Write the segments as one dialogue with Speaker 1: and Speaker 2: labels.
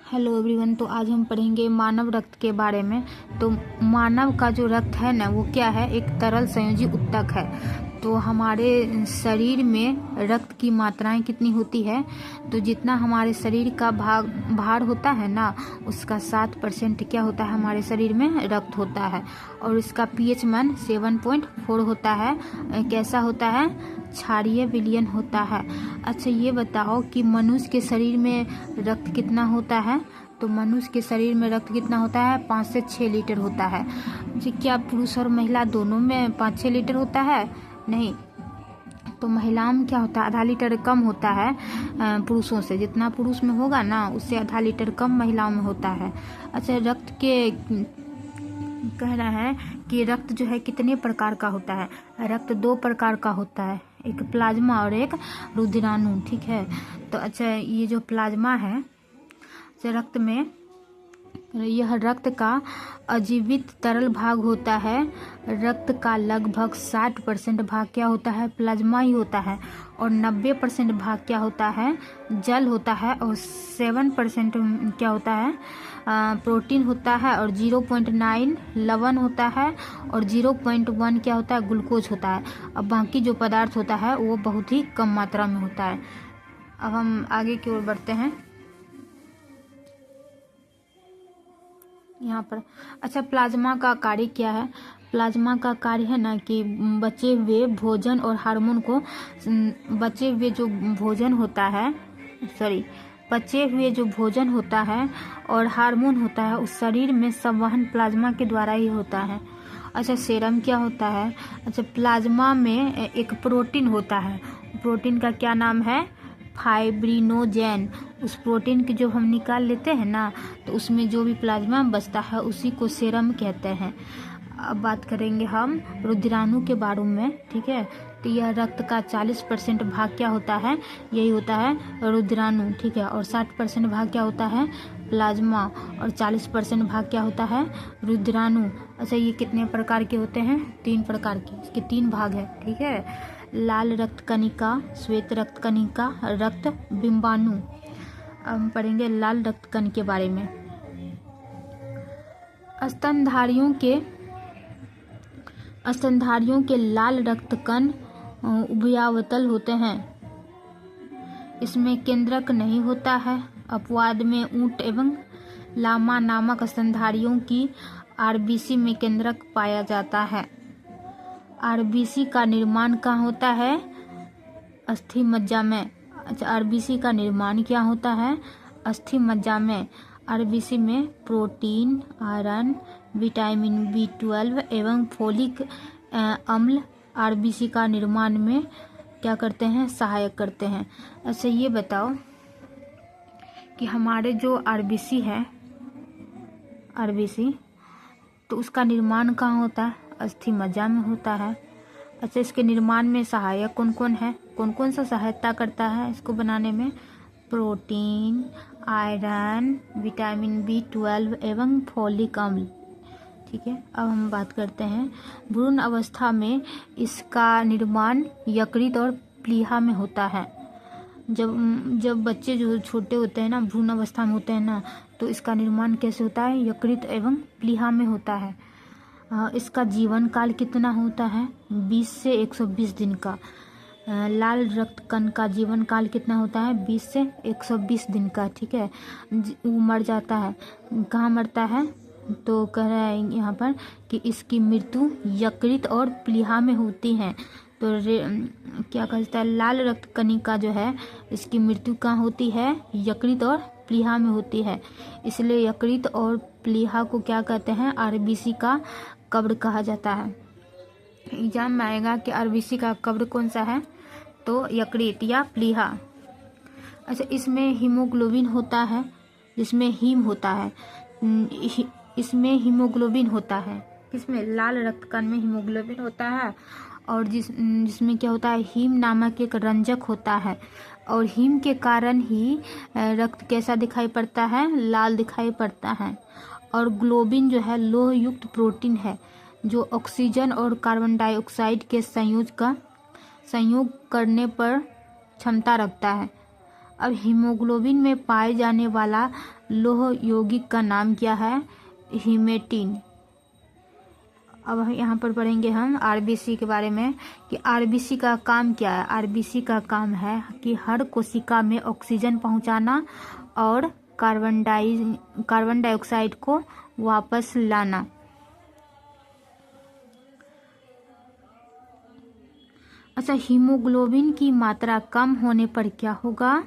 Speaker 1: Hello everyone. तो आज हम पढ़ेंगे मानव रक्त के बारे में। तो मानव का जो रक्त है ना, वो क्या है, एक तरल संयोजी ऊतक है। तो हमारे शरीर में रक्त की मात्राएं कितनी होती है, तो जितना हमारे शरीर का भार होता है ना, उसका 7% क्या होता है, हमारे शरीर में रक्त होता है। और इसका पीएच मान 7.4 होता है। कैसा होता है, क्षारीय विलयन होता है। अच्छा ये बताओ कि मनुष्य के शरीर में रक्त कितना होता है। तो मनुष्य के शरीर में रक्त कितना होता है, 5 से 6 लीटर होता है। जी, क्या पुरुष और महिला दोनों में 5-6 लीटर होता है? नहीं। तो महिलाओं में क्या होता है, आधा लीटर कम होता है पुरुषों से। जितना पुरुष में होगा ना, उससे आधा लीटर कम महिलाओं में होता है। अच्छा, रक्त के कह रहा है कि रक्त जो है कितने प्रकार का होता है। रक्त 2 प्रकार का होता है, एक प्लाज्मा और एक रुधिराणु। ठीक है। तो अच्छा, ये जो प्लाज्मा है, रक्त में यह रक्त का अजीवित तरल भाग होता है। रक्त का लगभग 60% भाग क्या होता है, प्लाज्मा ही होता है। और 90% भाग क्या होता है, जल होता है। और 7% क्या होता है, प्रोटीन होता है। और 0.9 लवण होता है। और 0.1 क्या होता है, ग्लूकोज होता है। अब बाकी जो पदार्थ होता है वो बहुत ही कम मात्रा में होता है। अब हम आगे की ओर बढ़ते हैं यहाँ पर। अच्छा, प्लाज्मा का कार्य क्या है। प्लाज्मा का कार्य है ना कि बचे हुए भोजन और हार्मोन को बचे हुए जो भोजन होता है और हार्मोन होता है, उस शरीर में संवहन प्लाज्मा के द्वारा ही होता है। अच्छा, सेरम क्या होता है। अच्छा, प्लाज्मा में एक प्रोटीन होता है। प्रोटीन का क्या नाम है, फाइब्रिनोजेन। उस प्रोटीन की जो हम निकाल लेते हैं ना, तो उसमें जो भी प्लाज्मा बचता है उसी को सेरम कहते हैं। अब बात करेंगे हम रुधिराणु के बारे में। ठीक है। तो यह रक्त का 40% भाग क्या होता है, यही होता है रुधिराणु। ठीक है। और 60% भाग क्या होता है, प्लाज्मा। और 40% भाग क्या होता है, रुधिराणु। अच्छा, ये कितने प्रकार के होते हैं, 3 प्रकार के। इसके 3 भाग है। ठीक है। लाल रक्त कणिका, श्वेत रक्त कणिका, रक्त बिंबाणु। अब हम पढ़ेंगे लाल रक्त कण के बारे में। स्तनधारियों के लाल रक्त कण उभयावतल होते हैं। इसमें केंद्रक नहीं होता है। अपवाद में ऊंट एवं लामा नामक स्तनधारियों की आरबीसी में केंद्रक पाया जाता है। आरबीसी का निर्माण कहाँ होता है, अस्थि मज्जा में। अच्छा, आरबीसी का निर्माण क्या होता है, अस्थि मज्जा में। आरबीसी में प्रोटीन, आयरन, विटामिन B12 एवं फोलिक अम्ल आरबीसी का निर्माण में क्या करते हैं, सहायक करते हैं। अच्छा ये बताओ कि हमारे जो आरबीसी है, आरबीसी, तो उसका निर्माण कहाँ होता है, अस्थि मज्जा में होता है। अच्छा, इसके निर्माण में सहायक कौन कौन है, कौन कौन सा सहायता करता है इसको बनाने में, प्रोटीन, आयरन, विटामिन B12 एवं फोलिक अम्ल। ठीक है। अब हम बात करते हैं भ्रूण अवस्था में इसका निर्माण यकृत और प्लीहा में होता है। जब बच्चे जो छोटे होते हैं ना, भ्रूण अवस्था में होते हैं ना, तो इसका निर्माण कैसे होता है, यकृत एवं प्लीहा में होता है। इसका जीवन काल कितना होता है, 20 से 120 दिन का। लाल रक्त कण का जीवन काल कितना होता है, 20 से 120 दिन का। ठीक है। वो मर जाता है, कहाँ मरता है, तो कह रहा है यहाँ पर कि इसकी मृत्यु यकृत और प्लीहा में होती है। तो क्या कहता है, लाल रक्त कणिका जो है, इसकी मृत्यु कहाँ होती है, यकृत और प्लीहा में होती है। इसलिए यकृत और प्लीहा को क्या कहते हैं, आरबीसी का कब्र कहा जाता है। एग्जाम में आएगा कि आरबीसी का कब्र कौन सा है, तो यकृत या प्लीहा। अच्छा, इसमें हीमोग्लोबिन होता है, जिसमें हीम होता है। इसमें हीमोग्लोबिन होता है, किसमें, लाल रक्त कण में हीमोग्लोबिन होता है। और जिसमें क्या होता है, हीम नामक एक रंजक होता है। और हीम के कारण ही रक्त कैसा दिखाई पड़ता है, लाल दिखाई पड़ता है। और ग्लोबिन जो है लोह युक्त प्रोटीन है, जो ऑक्सीजन और कार्बन डाइऑक्साइड के संयोग करने पर क्षमता रखता है। अब हीमोग्लोबिन में पाए जाने वाला लौह यौगिक का नाम क्या है? हीमेटिन। अब यहाँ पर पढ़ेंगे हम आरबीसी के बारे में कि आरबीसी का काम क्या है। आरबीसी का काम है कि हर कोशिका में ऑक्सीजन पहुँचाना और कार्बन डाइऑक्साइड को वापस लाना। अच्छा, हीमोग्लोबिन की मात्रा कम होने पर क्या होगा?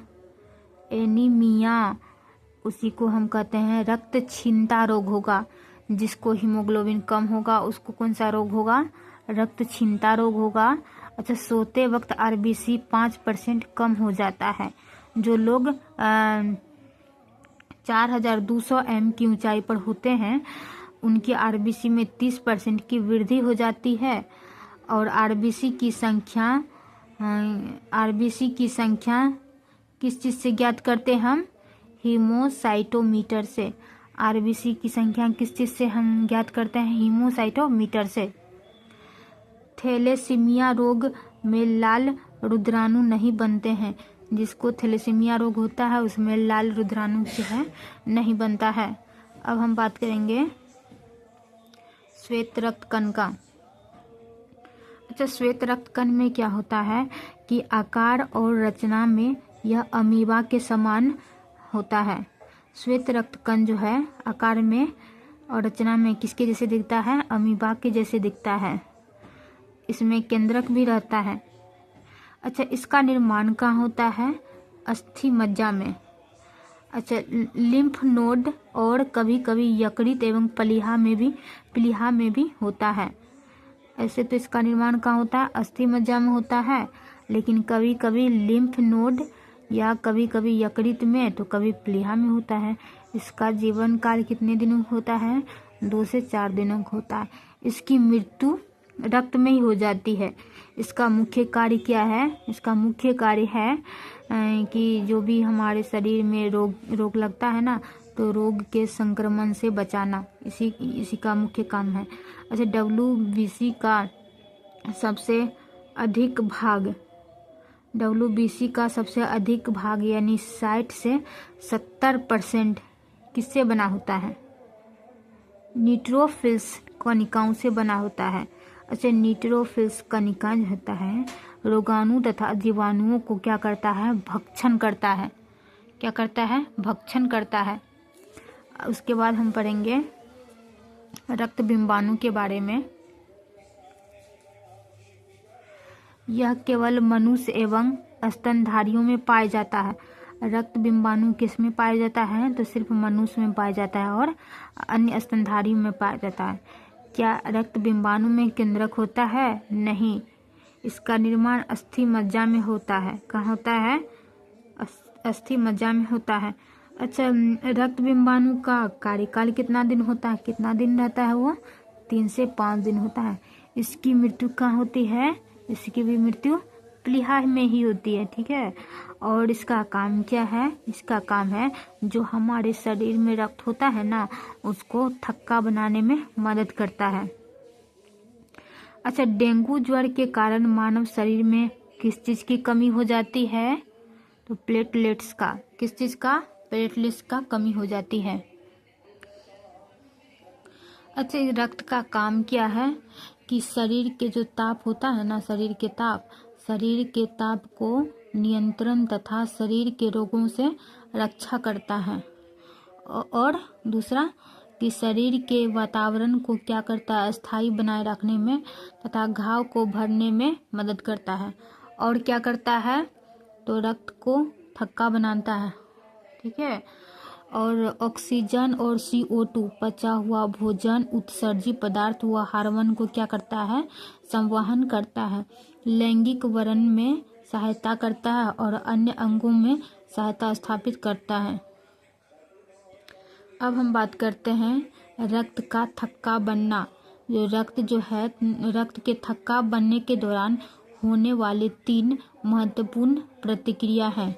Speaker 1: एनीमिया, उसी को हम कहते हैं रक्तक्षीणता रोग होगा। जिसको हीमोग्लोबिन कम होगा उसको कौन सा रोग होगा? रक्तक्षीणता रोग होगा। अच्छा, सोते वक्त आरबीसी 5% कम हो जाता है। जो लोग 4200 m की ऊंचाई पर होते हैं उनकी आरबीसी में 30% की वृद्धि हो जाती है। और आरबीसी की संख्या किस चीज़ से ज्ञात करते हैं हम? हीमोसाइटोमीटर से। आरबीसी की संख्या किस चीज़ से हम ज्ञात करते हैं? हीमोसाइटोमीटर से। थैलेसीमिया रोग में लाल रुद्राणु नहीं बनते हैं। जिसको थैलेसीमिया रोग होता है उसमें लाल रुद्राणु जो है नहीं बनता है। अब हम बात करेंगे श्वेत रक्त कण का। अच्छा, श्वेत रक्त कण में क्या होता है कि आकार और रचना में यह अमीबा के समान होता है। श्वेत रक्त कण जो है आकार में और रचना में किसके जैसे दिखता है? अमीबा के जैसे दिखता है। इसमें केंद्रक भी रहता है। अच्छा, इसका निर्माण कहाँ होता है? अस्थि मज्जा में। अच्छा, लिम्फ नोड और कभी कभी यकृत एवं प्लीहा में भी होता है। ऐसे तो इसका निर्माण कहाँ होता है? अस्थि मज्जा में होता है, लेकिन कभी कभी लिम्फ नोड या कभी कभी यकृत में तो कभी प्लीहा में होता है। इसका जीवन काल कितने दिनों का होता है? 2 से 4 दिनों का होता है। इसकी मृत्यु रक्त में ही हो जाती है। इसका मुख्य कार्य क्या है? इसका मुख्य कार्य है कि जो भी हमारे शरीर में रोग लगता है ना, तो रोग के संक्रमण से बचाना इसी का मुख्य काम है। अच्छा, डब्ल्यूबीसी का सबसे अधिक भाग यानी 60 से 70% किससे बना होता है? न्यूट्रोफिल्स कणिकाओं से बना होता है। अच्छा, न्यूट्रोफिल्स कणिका जो होता है रोगाणु तथा जीवाणुओं को क्या करता है? भक्षण करता है। क्या करता है? भक्षण करता है। उसके बाद हम पढ़ेंगे रक्त बिंबाणु के बारे में। यह केवल मनुष्य एवं स्तनधारियों में पाया जाता है। रक्त बिंबाणु किस में पाया जाता है? तो सिर्फ मनुष्य में पाया जाता है और अन्य स्तनधारियों में पाया जाता है। क्या रक्त बिंबाणु में केंद्रक होता है? नहीं। इसका निर्माण अस्थि मज्जा में होता है। कहाँ होता है? अस्थि मज्जा में होता है। अच्छा, रक्त बिंबाणु का कार्यकाल कितना दिन होता है? कितना दिन रहता है वो? 3 से 5 दिन होता है। इसकी मृत्यु कहाँ होती है? इसकी भी मृत्यु प्लीहा में ही होती है। ठीक है। और इसका काम क्या है? इसका काम है जो हमारे शरीर में रक्त होता है ना, उसको थक्का बनाने में मदद करता है। अच्छा, डेंगू ज्वर के कारण मानव शरीर में किस चीज़ की कमी हो जाती है? तो प्लेटलेट्स का। किस चीज़ का? प्लेटलेट्स का कमी हो जाती है। अच्छा, रक्त का काम क्या है कि शरीर के जो ताप होता है ना, शरीर के ताप को नियंत्रण तथा शरीर के रोगों से रक्षा करता है। और दूसरा कि शरीर के वातावरण को क्या करता है? स्थायी बनाए रखने में तथा घाव को भरने में मदद करता है। और क्या करता है? तो रक्त को थक्का बनाता है। ठीक है। और ऑक्सीजन और CO2 पचा हुआ भोजन, उत्सर्जित पदार्थ व हार्मोन को क्या करता है? संवहन करता है। लैंगिक वर्ण में सहायता करता है और अन्य अंगों में सहायता स्थापित करता है। अब हम बात करते हैं रक्त का थक्का बनना। रक्त के थक्का बनने के दौरान होने वाले 3 महत्वपूर्ण प्रतिक्रिया हैं।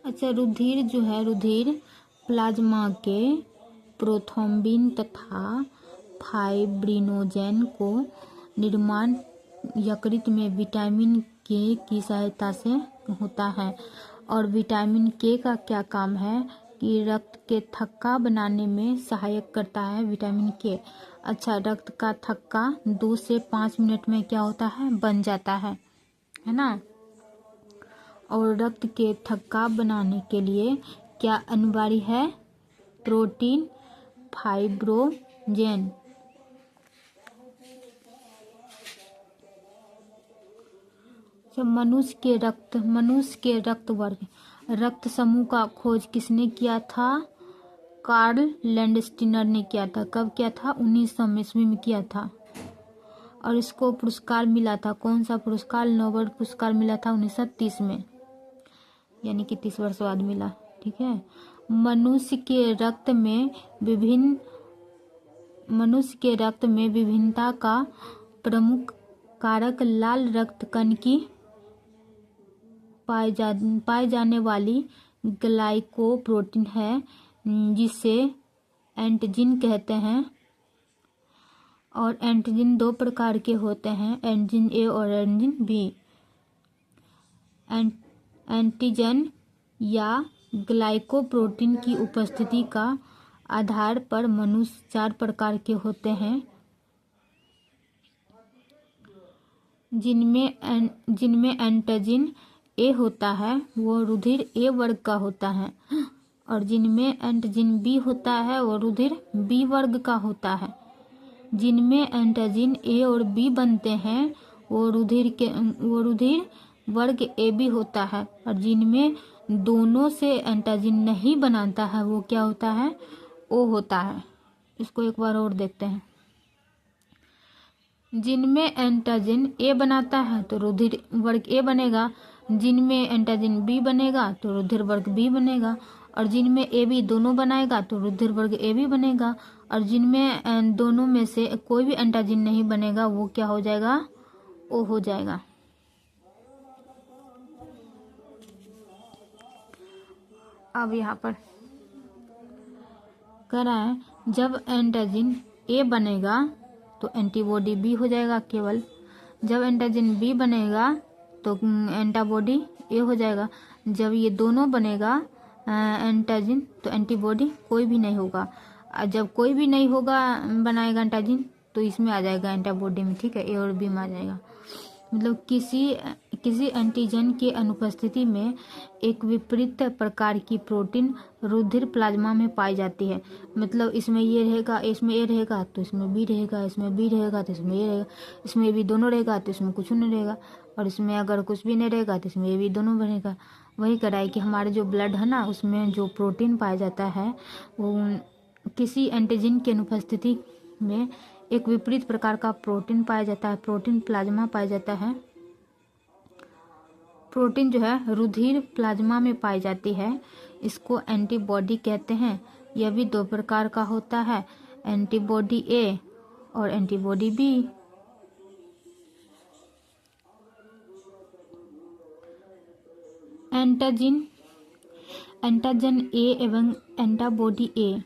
Speaker 1: अच्छा, रुधिर प्लाज्मा के प्रोथ्रोम्बिन तथा फाइब्रिनोजेन को निर्माण यकृत में विटामिन के की सहायता से होता है। और विटामिन के का क्या काम है कि रक्त के थक्का बनाने में सहायक करता है विटामिन के। अच्छा, रक्त का थक्का 2 से 5 मिनट में क्या होता है, बन जाता है ना। और रक्त के थक्का बनाने के लिए क्या अनिवार्य है, प्रोटीन फाइब्रोजेन। मनुष्य के रक्त वर्ग रक्त समूह का खोज किसने किया था, कार्ल लैंडस्टीनर ने किया था। कब किया था, 1900 ईस्वी में किया था। और इसको पुरस्कार मिला था, कौन सा पुरस्कार, नोबेल पुरस्कार मिला था 1930 में, यानी कि 30 वर्ष बाद मिला। ठीक है। मनुष्य के रक्त में विभिन्नता का प्रमुख कारक लाल रक्त कण की पाए जाने वाली ग्लाइकोप्रोटीन है, जिसे एंटीजन कहते हैं। और एंटीजन 2 प्रकार के होते हैं, एंटीजन ए और एंटीजन बी। एंटीजन या ग्लाइकोप्रोटीन की उपस्थिति का आधार पर मनुष्य 4 प्रकार के होते हैं, जिनमें एंटीजन ए होता है, वो रुधिर ए वर्ग का होता है। और जिनमें एंटीजन बी होता है, वो रुधिर बी वर्ग का होता है। जिनमें एंटीजन ए और बी बनते हैं, वो रुधिर वर्ग ए बी होता है। और जिनमें दोनों से एंटीजन नहीं बनाता है, वो क्या होता है, ओ होता है। इसको एक बार और देखते हैं। जिनमें एंटीजन ए बनाता है तो रुधिर वर्ग ए बनेगा, जिनमें एंटीजन बी बनेगा तो रुधिर वर्ग बी बनेगा, और जिनमें ए बी दोनों बनाएगा तो रुधिर वर्ग ए बी बनेगा, और जिनमें दोनों में से कोई भी एंटीजन नहीं बनेगा, वो क्या हो जाएगा, ओ हो जाएगा। अब यहाँ पर कह रहा है, जब एंटीजन ए बनेगा तो एंटीबॉडी बी हो जाएगा केवल, जब एंटीजन बी बनेगा तो एंटीबॉडी ए हो जाएगा, जब ये दोनों बनेगा एंटीजन तो एंटीबॉडी कोई भी नहीं होगा। जब कोई भी नहीं होगा बनाएगा एंटीजन तो इसमें आ जाएगा एंटीबॉडी में। ठीक है, ए और बी में आ जाएगा। मतलब किसी एंटीजन की अनुपस्थिति में एक विपरीत प्रकार की प्रोटीन रुधिर प्लाज्मा में पाई जाती है। मतलब इसमें ये रहेगा, इसमें ए रहेगा तो इसमें बी रहेगा, इसमें बी रहेगा तो इसमें ए रहेगा, इसमें भी दोनों रहेगा तो इसमें कुछ नहीं रहेगा, और इसमें अगर कुछ भी नहीं रहेगा तो इसमें भी दोनों बनेगा। वही कराए कि हमारे जो ब्लड है ना, उसमें जो प्रोटीन पाया जाता है, वो किसी एंटीजन की अनुपस्थिति में एक विपरीत प्रकार का प्रोटीन पाया जाता है, प्रोटीन प्लाज्मा पाया जाता है। प्रोटीन जो है रुधिर प्लाज्मा में पाई जाती है, इसको एंटीबॉडी कहते हैं। यह भी 2 प्रकार का होता है, एंटीबॉडी ए और एंटीबॉडी बी। एंटीजन ए एवं एंटीबॉडी ए,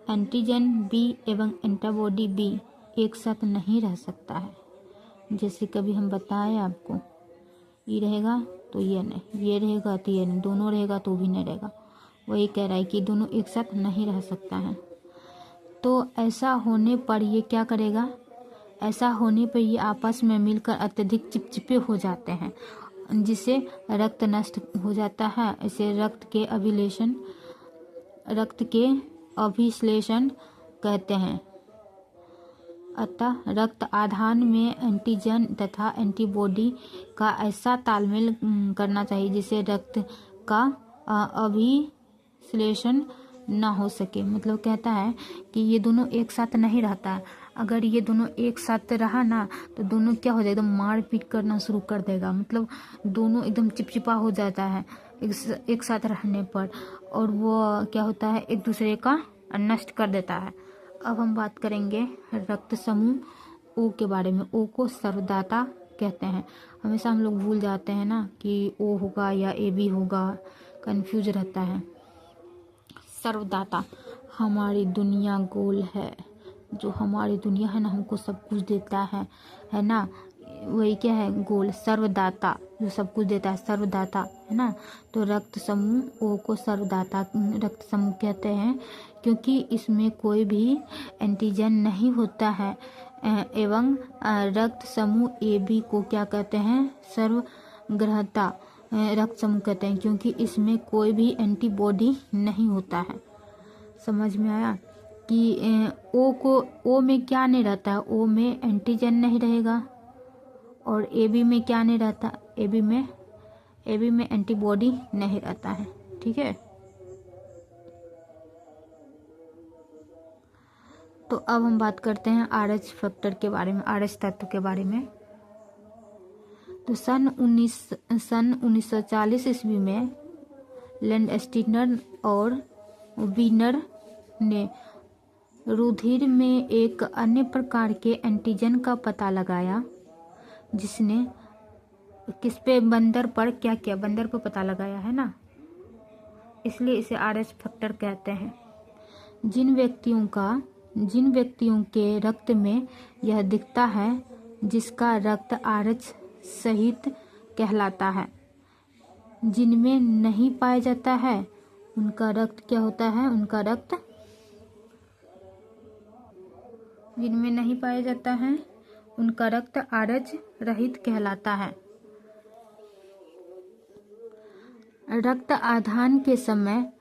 Speaker 1: एंटीजन बी एवं एंटीबॉडी बी एक साथ नहीं रह सकता है। जैसे कभी हम बताए आपको, ये रहेगा तो ये नहीं, ये रहेगा तो ये नहीं, दोनों रहेगा तो भी नहीं रहेगा। वही कह रहा है कि दोनों एक साथ नहीं रह सकता है। तो ऐसा होने पर ये क्या करेगा, ऐसा होने पर ये आपस में मिलकर अत्यधिक चिपचिपे हो जाते हैं, जिससे रक्त नष्ट हो जाता है। इसे रक्त के अभिश्लेषण कहते हैं। अतः रक्त आधान में एंटीजन तथा एंटीबॉडी का ऐसा तालमेल करना चाहिए जिससे रक्त का अभिश्लेषण ना हो सके। मतलब कहता है कि ये दोनों एक साथ नहीं रहता है। अगर ये दोनों एक साथ रहा ना तो दोनों क्या हो जाएगा, एकदम मारपीट करना शुरू कर देगा। मतलब दोनों एकदम चिपचिपा हो जाता है एक साथ रहने पर, और वो क्या होता है, एक दूसरे का नष्ट कर देता है। अब हम बात करेंगे रक्त समूह ओ के बारे में। ओ को सर्वदाता कहते हैं। हमेशा हम लोग भूल जाते हैं ना कि ओ होगा या ए बी होगा, कंफ्यूज रहता है। सर्वदाता, हमारी दुनिया गोल है, जो हमारी दुनिया है ना, हमको सब कुछ देता है ना, वही क्या है, गोल, सर्वदाता, जो सब कुछ देता है, सर्वदाता है ना। तो रक्त समूह ओ को सर्वदाता रक्त समूह कहते हैं, क्योंकि इसमें कोई भी एंटीजन नहीं होता है। एवं रक्त समूह ए बी को क्या कहते हैं, सर्वग्रहता रक्त समूह कहते हैं, क्योंकि इसमें कोई भी एंटीबॉडी नहीं होता है। समझ में आया कि ओ में क्या नहीं रहता है, ओ में एंटीजन नहीं रहेगा, और ए बी में क्या नहीं रहता, ए बी में एंटीबॉडी नहीं रहता है। ठीक है, तो अब हम बात करते हैं RH फैक्टर के बारे में, RH तत्व के बारे में। तो सन 1940 ईस्वी में लैंडस्टीनर और वीनर ने रुधिर में एक अन्य प्रकार के एंटीजन का पता लगाया, जिसने किस पे, बंदर पर क्या किया, बंदर पर पता लगाया है ना, इसलिए इसे RH फैक्टर कहते हैं। जिन व्यक्तियों के रक्त में यह दिखता है, जिसका रक्त RH सहित कहलाता है। जिनमें नहीं पाया जाता है, उनका रक्त क्या होता है, जिनमें नहीं पाया जाता है उनका रक्त RH रहित कहलाता है। रक्त आधान के समय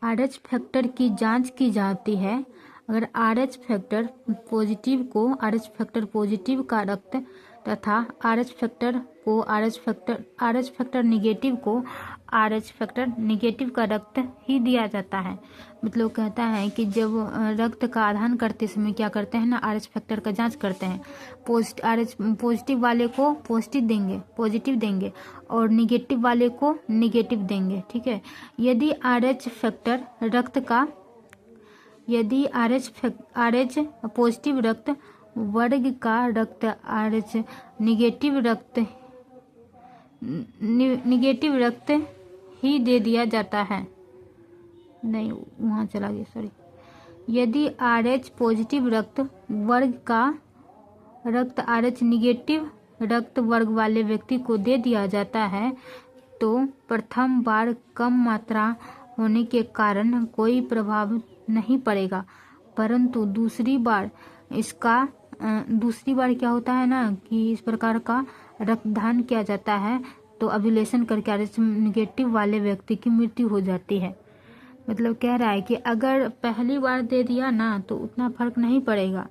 Speaker 1: RH फैक्टर की जांच की जाती है। अगर RH फैक्टर पॉजिटिव का रक्त तथा RH फैक्टर निगेटिव का रक्त ही दिया जाता है। मतलब कहता है कि जब रक्त का आधान करते समय क्या करते हैं ना, RH फैक्टर का जांच करते हैं। पॉजिटिव वाले को पॉजिटिव देंगे और निगेटिव वाले को निगेटिव देंगे। ठीक है, यदि RH पॉजिटिव रक्त वर्ग का रक्त RH निगेटिव रक्त ही दे दिया जाता है। नहीं, वहाँ चला गया, सॉरी। यदि RH पॉजिटिव रक्त वर्ग का रक्त RH निगेटिव रक्त वर्ग वाले व्यक्ति को दे दिया जाता है, तो प्रथम बार कम मात्रा होने के कारण कोई प्रभाव नहीं पड़ेगा, परंतु दूसरी बार क्या होता है ना कि इस प्रकार का रक्तदान किया जाता है, तो अभिलेशन करके RH निगेटिव वाले व्यक्ति की मृत्यु हो जाती है। मतलब कह रहा है कि अगर पहली बार दे दिया ना तो उतना फर्क नहीं पड़ेगा।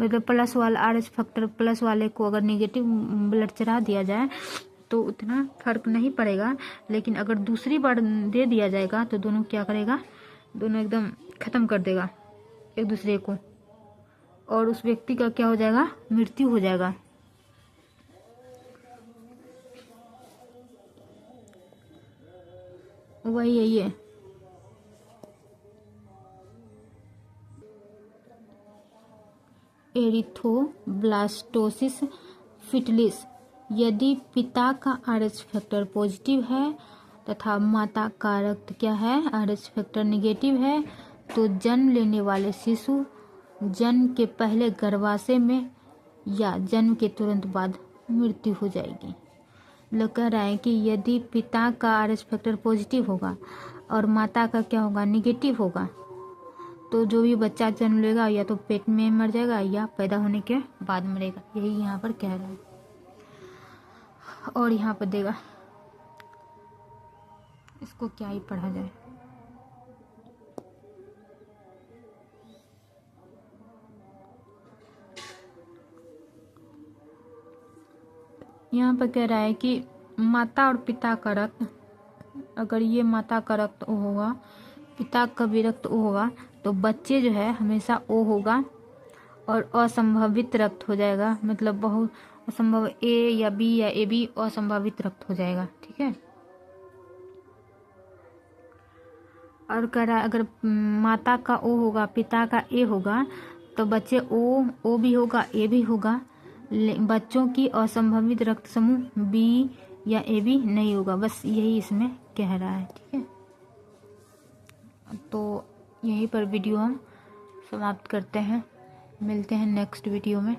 Speaker 1: मतलब प्लस वाला RH फैक्टर प्लस वाले को अगर निगेटिव ब्लड चढ़ा दिया जाए तो उतना फर्क नहीं पड़ेगा, लेकिन अगर दूसरी बार दे दिया जाएगा तो दोनों क्या करेगा, दोनों एकदम खत्म कर देगा एक दूसरे को, और उस व्यक्ति का क्या हो जाएगा, मृत्यु हो जाएगा। वही है ये। एरिथ्रोब्लास्टोसिस फिटलिस। यदि पिता का RH फैक्टर पॉजिटिव है तथा माता का रक्त क्या है, RH फैक्टर निगेटिव है, तो जन्म लेने वाले शिशु जन्म के पहले गर्भाशय में या जन्म के तुरंत बाद मृत्यु हो जाएगी। लोग कह रहा है कि यदि पिता का RH फैक्टर पॉजिटिव होगा और माता का क्या होगा, निगेटिव होगा, तो जो भी बच्चा जन्म लेगा या तो पेट में मर जाएगा या पैदा होने के बाद मरेगा। यही यहाँ पर कह रहा है, और यहाँ पर देगा, इसको क्या ही पढ़ा जाए। यहाँ पर कह रहा है कि माता और पिता का रक्त, अगर ये माता का रक्त O होगा, पिता का भी रक्त O होगा, तो बच्चे जो है हमेशा O होगा और असंभावित रक्त हो जाएगा। मतलब बहुत असंभव A या B या AB असंभावित रक्त हो जाएगा। ठीक है, और कह रहा है अगर माता का O होगा पिता का A होगा तो बच्चे O भी होगा A भी होगा, बच्चों की असंभावित रक्त समूह B या AB नहीं होगा। बस यही इसमें कह रहा है। ठीक है, तो यहीं पर वीडियो हम समाप्त करते हैं। मिलते हैं नेक्स्ट वीडियो में।